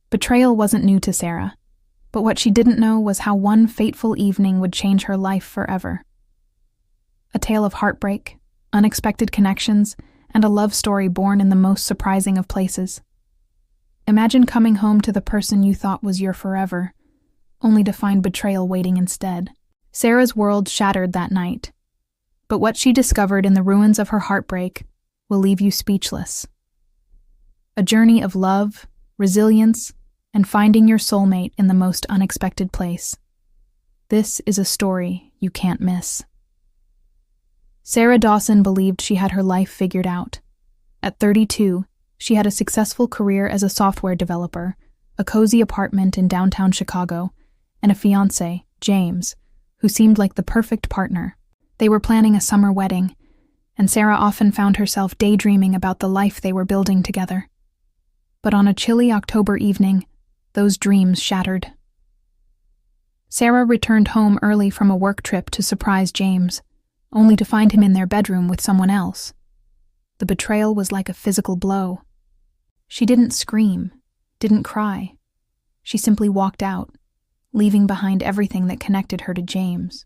Betrayal wasn't new to Sarah, but what she didn't know was how one fateful evening would change her life forever. A tale of heartbreak, unexpected connections, and a love story born in the most surprising of places. Imagine coming home to the person you thought was your forever, only to find betrayal waiting instead. Sarah's world shattered that night, but what she discovered in the ruins of her heartbreak will leave you speechless. A journey of love, resilience, and finding your soulmate in the most unexpected place. This is a story you can't miss. Sarah Dawson believed she had her life figured out. At 32, she had a successful career as a software developer, a cozy apartment in downtown Chicago, and a fiancé, James, who seemed like the perfect partner. They were planning a summer wedding, and Sarah often found herself daydreaming about the life they were building together. But on a chilly October evening, those dreams shattered. Sarah returned home early from a work trip to surprise James, only to find him in their bedroom with someone else. The betrayal was like a physical blow. She didn't scream, didn't cry. She simply walked out, leaving behind everything that connected her to James.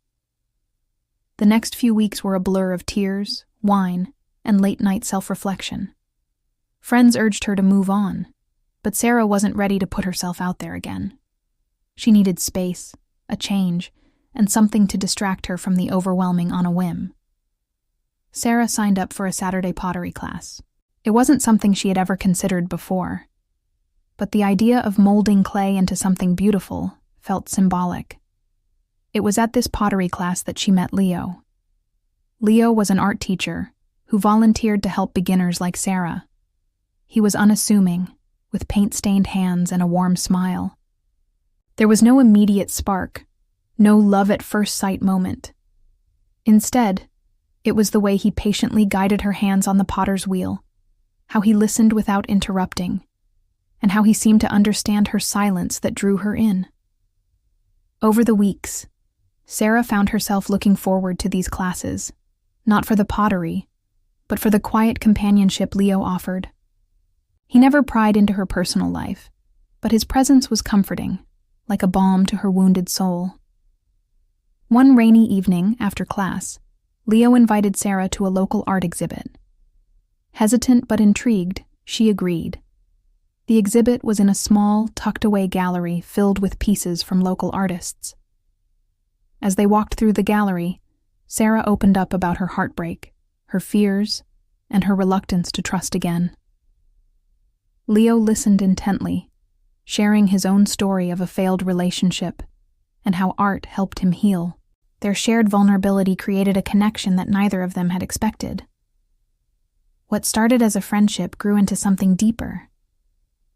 The next few weeks were a blur of tears, wine, and late-night self-reflection. Friends urged her to move on, but Sarah wasn't ready to put herself out there again. She needed space, a change, and something to distract her from the overwhelming on a whim. Sarah signed up for a Saturday pottery class. It wasn't something she had ever considered before, but the idea of molding clay into something beautiful felt symbolic. It was at this pottery class that she met Leo. Leo was an art teacher who volunteered to help beginners like Sarah. He was unassuming, with paint-stained hands and a warm smile. There was no immediate spark, no love-at-first-sight moment. Instead, it was the way he patiently guided her hands on the potter's wheel, how he listened without interrupting, and how he seemed to understand her silence that drew her in. Over the weeks, Sarah found herself looking forward to these classes, not for the pottery, but for the quiet companionship Leo offered. He never pried into her personal life, but his presence was comforting, like a balm to her wounded soul. One rainy evening after class, Leo invited Sarah to a local art exhibit. Hesitant but intrigued, she agreed. The exhibit was in a small, tucked-away gallery filled with pieces from local artists. As they walked through the gallery, Sarah opened up about her heartbreak, her fears, and her reluctance to trust again. Leo listened intently, sharing his own story of a failed relationship and how art helped him heal. Their shared vulnerability created a connection that neither of them had expected. What started as a friendship grew into something deeper.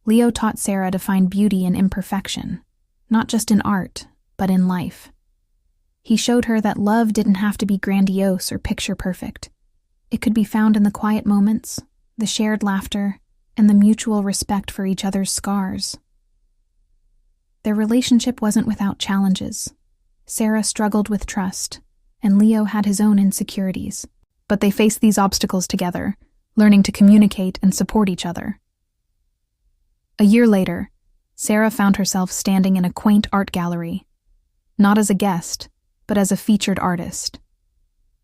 Leo taught Sarah to find beauty in imperfection, not just in art, but in life. He showed her that love didn't have to be grandiose or picture-perfect. It could be found in the quiet moments, the shared laughter, and the mutual respect for each other's scars. Their relationship wasn't without challenges. Sarah struggled with trust, and Leo had his own insecurities. But they faced these obstacles together, learning to communicate and support each other. A year later, Sarah found herself standing in a quaint art gallery, not as a guest, but as a featured artist.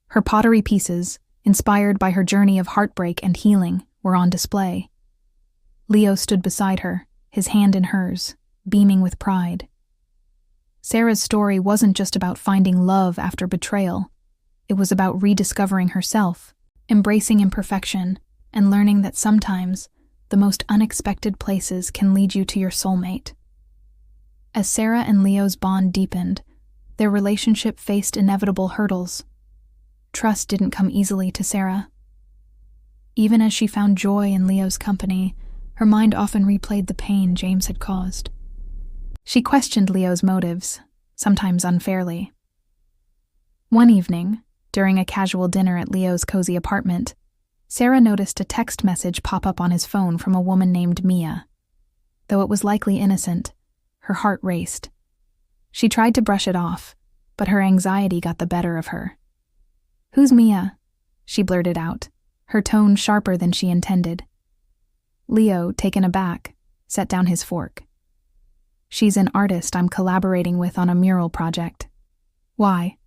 Her pottery pieces, inspired by her journey of heartbreak and healing, were on display. Leo stood beside her, his hand in hers, beaming with pride. Sarah's story wasn't just about finding love after betrayal. It was about rediscovering herself, embracing imperfection, and learning that sometimes the most unexpected places can lead you to your soulmate. As Sarah and Leo's bond deepened, their relationship faced inevitable hurdles. Trust didn't come easily to Sarah. Even as she found joy in Leo's company, her mind often replayed the pain James had caused. She questioned Leo's motives, sometimes unfairly. One evening, during a casual dinner at Leo's cozy apartment, Sarah noticed a text message pop up on his phone from a woman named Mia. Though it was likely innocent, her heart raced. She tried to brush it off, but her anxiety got the better of her. "Who's Mia?" she blurted out, her tone sharper than she intended. Leo, taken aback, set down his fork. She's an artist I'm collaborating with on a mural project. Why?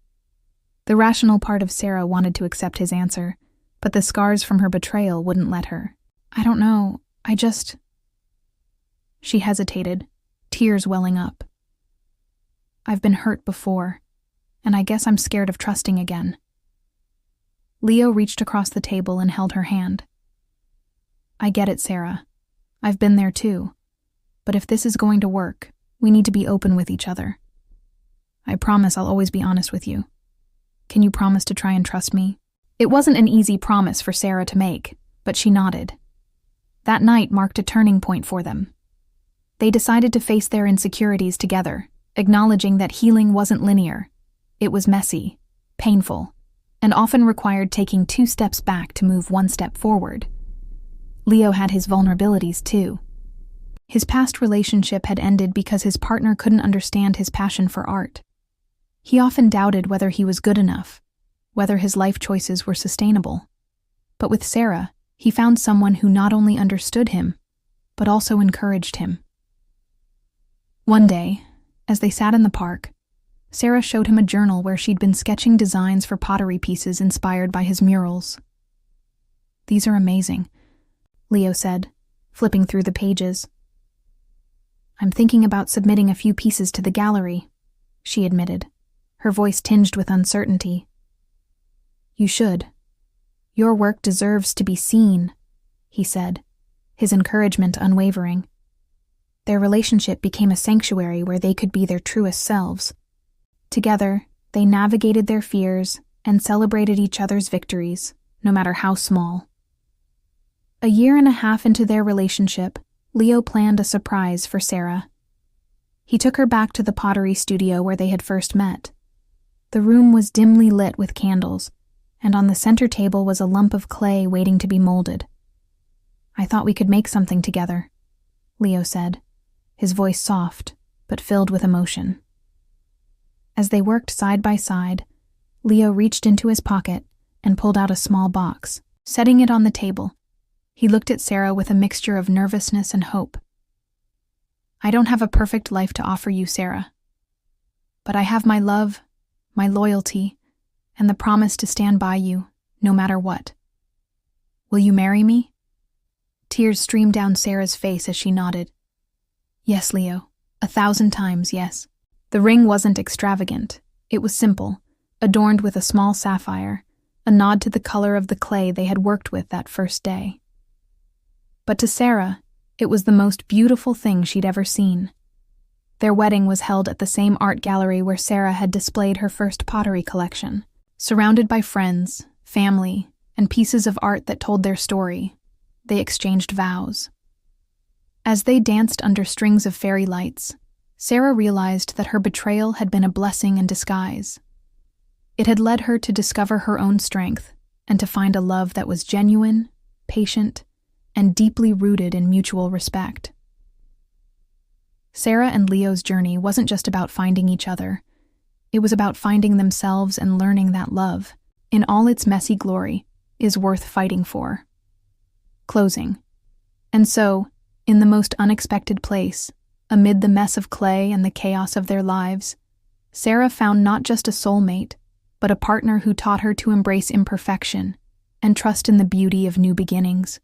The rational part of Sarah wanted to accept his answer, but the scars from her betrayal wouldn't let her. I don't know, She hesitated, tears welling up. I've been hurt before, and I guess I'm scared of trusting again. Leo reached across the table and held her hand. I get it, Sarah. I've been there too. But if this is going to work, we need to be open with each other. I promise I'll always be honest with you. Can you promise to try and trust me? It wasn't an easy promise for Sarah to make, but she nodded. That night marked a turning point for them. They decided to face their insecurities together, acknowledging that healing wasn't linear. It was messy, painful, and often required taking 2 steps back to move 1 step forward. Leo had his vulnerabilities too. His past relationship had ended because his partner couldn't understand his passion for art. He often doubted whether he was good enough, whether his life choices were sustainable. But with Sarah, he found someone who not only understood him, but also encouraged him. One day, as they sat in the park, Sarah showed him a journal where she'd been sketching designs for pottery pieces inspired by his murals. These are amazing, Leo said, flipping through the pages. I'm thinking about submitting a few pieces to the gallery, she admitted, her voice tinged with uncertainty. You should. Your work deserves to be seen, he said, his encouragement unwavering. Their relationship became a sanctuary where they could be their truest selves. Together, they navigated their fears and celebrated each other's victories, no matter how small. A 1.5 years into their relationship, Leo planned a surprise for Sarah. He took her back to the pottery studio where they had first met. The room was dimly lit with candles, and on the center table was a lump of clay waiting to be molded. I thought we could make something together, Leo said, his voice soft, but filled with emotion. As they worked side by side, Leo reached into his pocket and pulled out a small box. Setting it on the table, he looked at Sarah with a mixture of nervousness and hope. I don't have a perfect life to offer you, Sarah, but I have my love, my loyalty, and the promise to stand by you, no matter what. Will you marry me? Tears streamed down Sarah's face as she nodded. Yes, Leo, 1,000 times yes. The ring wasn't extravagant. It was simple, adorned with a small sapphire, a nod to the color of the clay they had worked with that first day. But to Sarah, it was the most beautiful thing she'd ever seen. Their wedding was held at the same art gallery where Sarah had displayed her first pottery collection. Surrounded by friends, family, and pieces of art that told their story, they exchanged vows. As they danced under strings of fairy lights, Sarah realized that her betrayal had been a blessing in disguise. It had led her to discover her own strength and to find a love that was genuine, patient, and deeply rooted in mutual respect. Sarah and Leo's journey wasn't just about finding each other. It was about finding themselves and learning that love, in all its messy glory, is worth fighting for. Closing. And so, in the most unexpected place, amid the mess of clay and the chaos of their lives, Sarah found not just a soulmate, but a partner who taught her to embrace imperfection and trust in the beauty of new beginnings.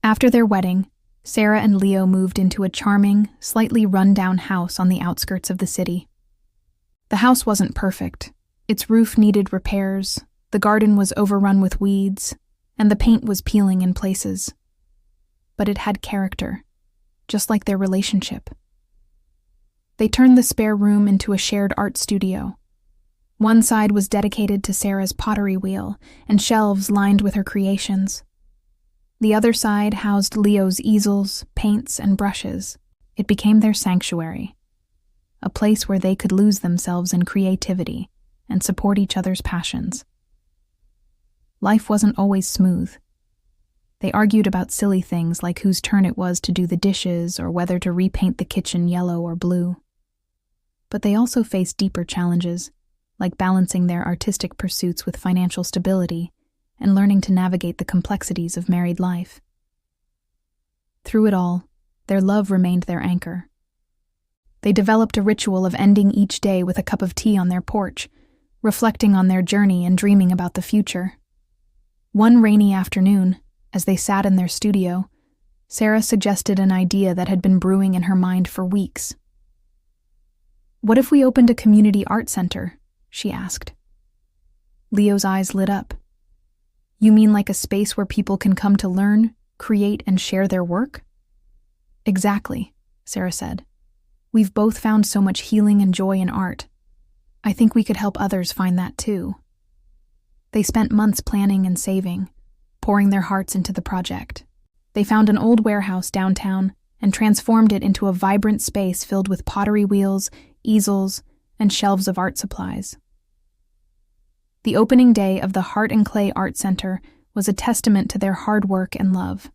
After their wedding, Sarah and Leo moved into a charming, slightly run-down house on the outskirts of the city. The house wasn't perfect. Its roof needed repairs, the garden was overrun with weeds, and the paint was peeling in places. But it had character, just like their relationship. They turned the spare room into a shared art studio. One side was dedicated to Sarah's pottery wheel and shelves lined with her creations. The other side housed Leo's easels, paints, and brushes. It became their sanctuary, a place where they could lose themselves in creativity and support each other's passions. Life wasn't always smooth. They argued about silly things like whose turn it was to do the dishes or whether to repaint the kitchen yellow or blue. But they also faced deeper challenges, like balancing their artistic pursuits with financial stability and learning to navigate the complexities of married life. Through it all, their love remained their anchor. They developed a ritual of ending each day with a cup of tea on their porch, reflecting on their journey and dreaming about the future. One rainy afternoon, as they sat in their studio, Sarah suggested an idea that had been brewing in her mind for weeks. "What if we opened a community art center?" she asked. Leo's eyes lit up. "You mean like a space where people can come to learn, create, and share their work?" "Exactly," Sarah said. "We've both found so much healing and joy in art. I think we could help others find that too." They spent months planning and saving, pouring their hearts into the project. They found an old warehouse downtown and transformed it into a vibrant space filled with pottery wheels, easels, and shelves of art supplies. The opening day of the Heart and Clay Art Center was a testament to their hard work and love.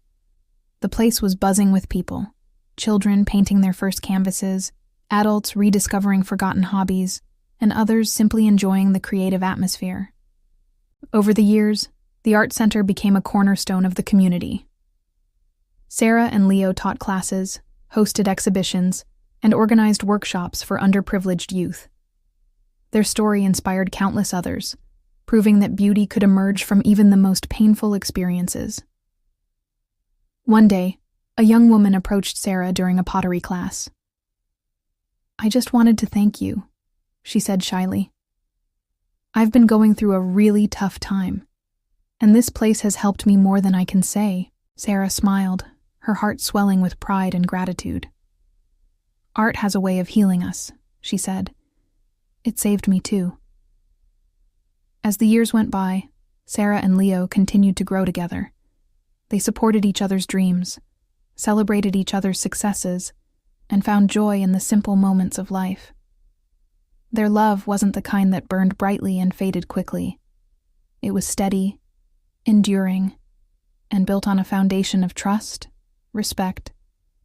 The place was buzzing with people, children painting their first canvases, adults rediscovering forgotten hobbies, and others simply enjoying the creative atmosphere. Over the years, the art center became a cornerstone of the community. Sarah and Leo taught classes, hosted exhibitions, and organized workshops for underprivileged youth. Their story inspired countless others, proving that beauty could emerge from even the most painful experiences. One day, a young woman approached Sarah during a pottery class. "I just wanted to thank you," she said shyly. "I've been going through a really tough time, and this place has helped me more than I can say." Sarah smiled, her heart swelling with pride and gratitude. "Art has a way of healing us," she said. "It saved me too." As the years went by, Sarah and Leo continued to grow together. They supported each other's dreams, celebrated each other's successes, and found joy in the simple moments of life. Their love wasn't the kind that burned brightly and faded quickly. It was steady, enduring, and built on a foundation of trust, respect,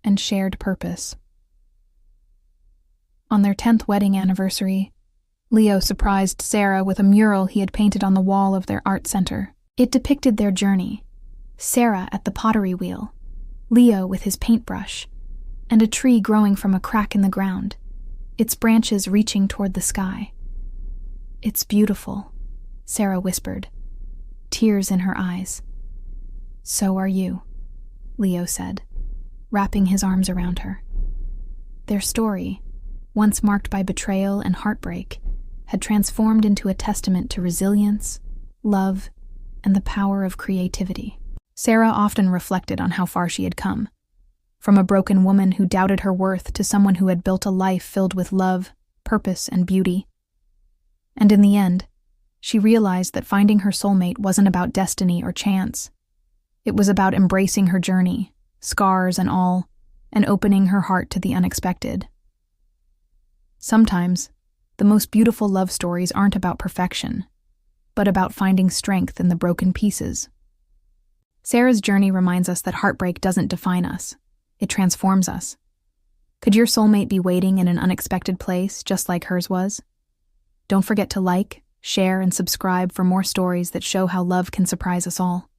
and shared purpose. On their 10th wedding anniversary, Leo surprised Sarah with a mural he had painted on the wall of their art center. It depicted their journey: Sarah at the pottery wheel, Leo with his paintbrush, and a tree growing from a crack in the ground, its branches reaching toward the sky. "It's beautiful," Sarah whispered, tears in her eyes. "So are you," Leo said, wrapping his arms around her. Their story, once marked by betrayal and heartbreak, had transformed into a testament to resilience, love, and the power of creativity. Sarah often reflected on how far she had come, from a broken woman who doubted her worth to someone who had built a life filled with love, purpose, and beauty. And in the end, she realized that finding her soulmate wasn't about destiny or chance. It was about embracing her journey, scars and all, and opening her heart to the unexpected. Sometimes, the most beautiful love stories aren't about perfection, but about finding strength in the broken pieces. Sarah's journey reminds us that heartbreak doesn't define us. It transforms us. Could your soulmate be waiting in an unexpected place just like hers was? Don't forget to like, share, and subscribe for more stories that show how love can surprise us all.